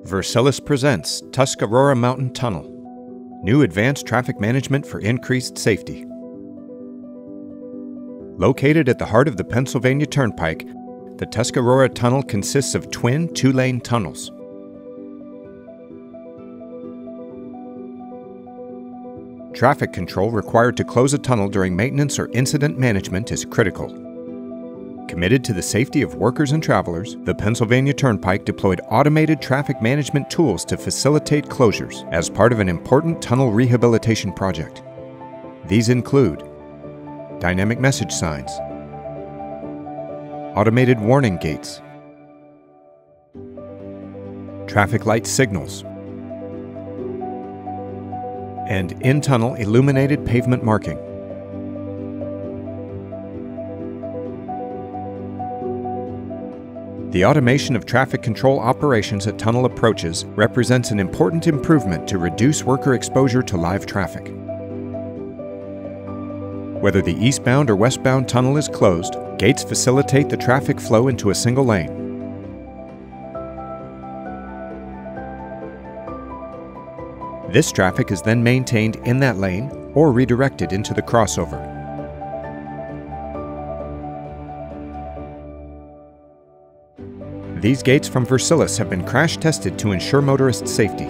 Versilis presents Tuscarora Mountain Tunnel. New advanced traffic management for increased safety. Located at the heart of the Pennsylvania Turnpike, the Tuscarora Tunnel consists of twin two-lane tunnels. Traffic control required to close a tunnel during maintenance or incident management is critical. Committed to the safety of workers and travelers, the Pennsylvania Turnpike deployed automated traffic management tools to facilitate closures as part of an important tunnel rehabilitation project. These include dynamic message signs, automated warning gates, traffic light signals, and in-tunnel illuminated pavement marking. The automation of traffic control operations at tunnel approaches represents an important improvement to reduce worker exposure to live traffic. Whether the eastbound or westbound tunnel is closed, gates facilitate the traffic flow into a single lane. This traffic is then maintained in that lane or redirected into the crossover. These gates from Versilis have been crash tested to ensure motorist safety.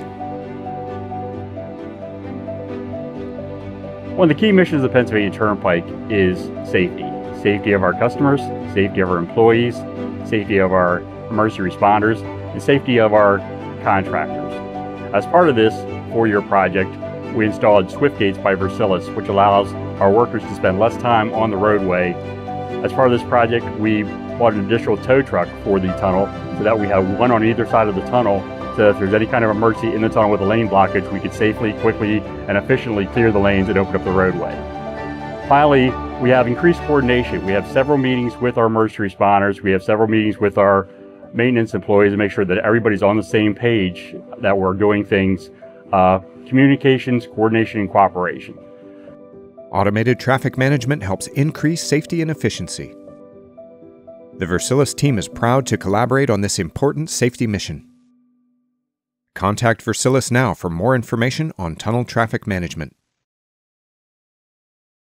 One of the key missions of the Pennsylvania Turnpike is safety. Safety of our customers, safety of our employees, safety of our emergency responders, and safety of our contractors. As part of this 4-year project, we installed Swift Gates by Versilis, which allows our workers to spend less time on the roadway. As part of this project, we bought an additional tow truck for the tunnel so that we have one on either side of the tunnel, so if there's any kind of emergency in the tunnel with a lane blockage, we could safely, quickly, and efficiently clear the lanes and open up the roadway. Finally, we have increased coordination. We have several meetings with our emergency responders. We have several meetings with our maintenance employees to make sure that everybody's on the same page, that we're doing things, communications, coordination, and cooperation. Automated traffic management helps increase safety and efficiency. The Versilis team is proud to collaborate on this important safety mission. Contact Versilis now for more information on tunnel traffic management.